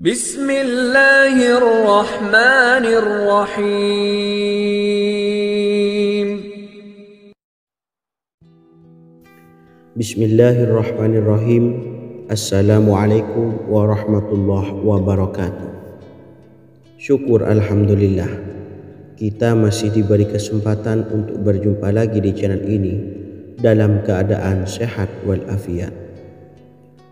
Bismillahirrahmanirrahim. Bismillahirrahmanirrahim. Assalamualaikum warahmatullahi wabarakatuh. Syukur alhamdulillah, kita masih diberi kesempatan untuk berjumpa lagi di channel ini dalam keadaan sehat walafiat.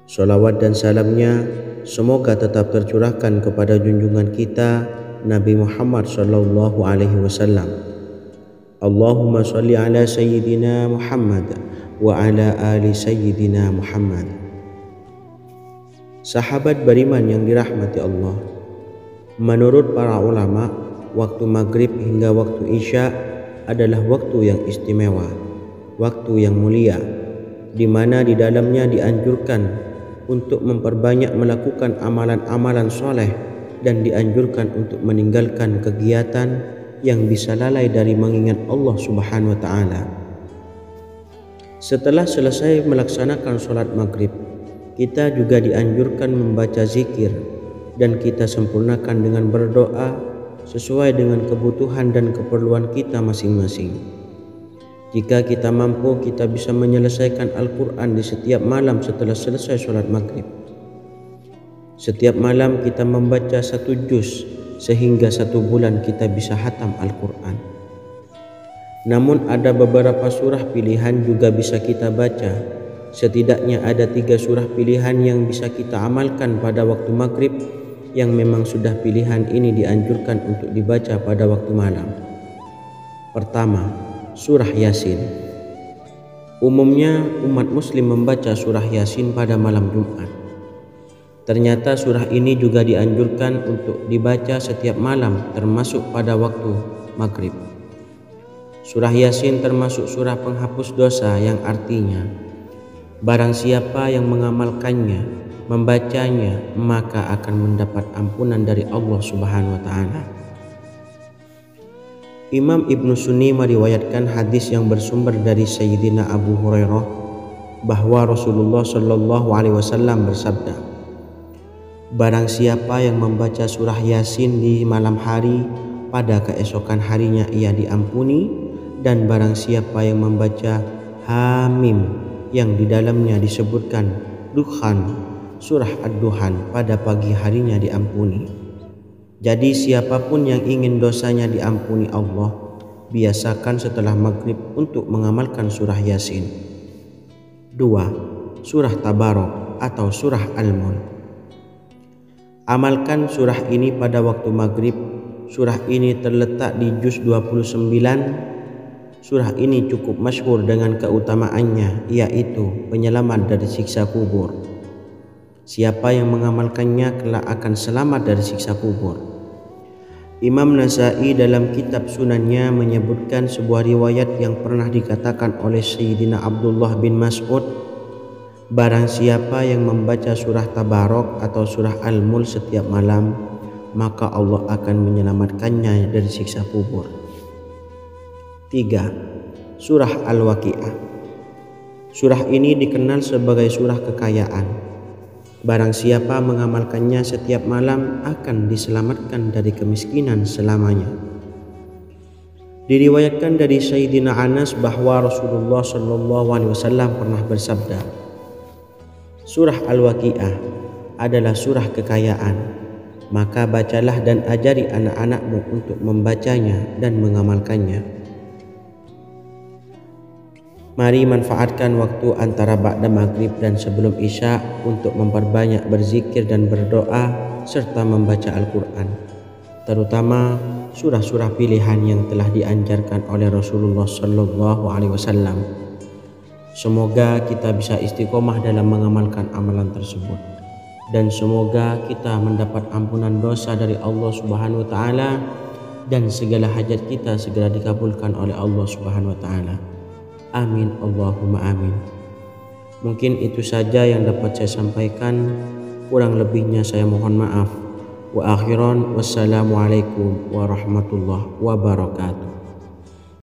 Salawat dan salamnya semoga tetap tercurahkan kepada junjungan kita Nabi Muhammad sallallahu alaihi wasallam. Allahumma shalli ala sayyidina Muhammad wa ala ali sayyidina Muhammad. Sahabat beriman yang dirahmati Allah, menurut para ulama, waktu maghrib hingga waktu isya adalah waktu yang istimewa, waktu yang mulia, di mana di dalamnya dianjurkan untuk memperbanyak melakukan amalan-amalan soleh dan dianjurkan untuk meninggalkan kegiatan yang bisa lalai dari mengingat Allah Subhanahu wa Ta'ala. Setelah selesai melaksanakan sholat maghrib, kita juga dianjurkan membaca zikir dan kita sempurnakan dengan berdoa sesuai dengan kebutuhan dan keperluan kita masing-masing. Jika kita mampu, kita bisa menyelesaikan Al-Quran di setiap malam setelah selesai sholat maghrib. Setiap malam kita membaca 1 juz sehingga 1 bulan kita bisa hatam Al-Quran. Namun ada beberapa surah pilihan juga bisa kita baca. Setidaknya ada 3 surah pilihan yang bisa kita amalkan pada waktu maghrib, yang memang sudah pilihan ini dianjurkan untuk dibaca pada waktu malam. Pertama, surah Yasin. Umumnya umat muslim membaca surah Yasin pada malam Jumat. Ternyata surah ini juga dianjurkan untuk dibaca setiap malam, termasuk pada waktu maghrib. Surah Yasin termasuk surah penghapus dosa, yang artinya barang siapa yang mengamalkannya, membacanya, maka akan mendapat ampunan dari Allah Subhanahu wa Ta'ala. Imam Ibnu Sunni meriwayatkan hadis yang bersumber dari Sayyidina Abu Hurairah bahwa Rasulullah Shallallahu alaihi wasallam bersabda, barang siapa yang membaca surah Yasin di malam hari, pada keesokan harinya ia diampuni, dan barang siapa yang membaca Hamim yang di dalamnya disebutkan Dukhan, surah Ad-Duhan, pada pagi harinya diampuni. Jadi siapapun yang ingin dosanya diampuni Allah, biasakan setelah maghrib untuk mengamalkan surah Yasin. 2. Surah Tabarok atau surah Al-Mulk. Amalkan surah ini pada waktu maghrib. Surah ini terletak di juz 29. Surah ini cukup masyhur dengan keutamaannya, yaitu penyelamat dari siksa kubur. Siapa yang mengamalkannya kelak akan selamat dari siksa kubur. Imam Nasa'i dalam kitab Sunannya menyebutkan sebuah riwayat yang pernah dikatakan oleh Sayyidina Abdullah bin Mas'ud, barang siapa yang membaca surah Tabarok atau surah Al-Mulk setiap malam, maka Allah akan menyelamatkannya dari siksa kubur. 3. Surah Al-Waqi'ah. Surah ini dikenal sebagai surah kekayaan. Barang siapa mengamalkannya setiap malam akan diselamatkan dari kemiskinan selamanya. Diriwayatkan dari Sayyidina Anas bahwa Rasulullah Shallallahu alaihi wasallam pernah bersabda, surah Al-Waqi'ah adalah surah kekayaan, maka bacalah dan ajari anak-anakmu untuk membacanya dan mengamalkannya. Mari manfaatkan waktu antara ba'da maghrib dan sebelum isya untuk memperbanyak berzikir dan berdoa serta membaca Al-Quran, terutama surah-surah pilihan yang telah diajarkan oleh Rasulullah Sallallahu Alaihi Wasallam. Semoga kita bisa istiqomah dalam mengamalkan amalan tersebut, dan semoga kita mendapat ampunan dosa dari Allah Subhanahu Wa Ta'ala, dan segala hajat kita segera dikabulkan oleh Allah Subhanahu Wa Ta'ala. Amin, Allahumma amin. Mungkin itu saja yang dapat saya sampaikan. Kurang lebihnya saya mohon maaf. Wa akhiran, wassalamualaikum warahmatullahi wabarakatuh.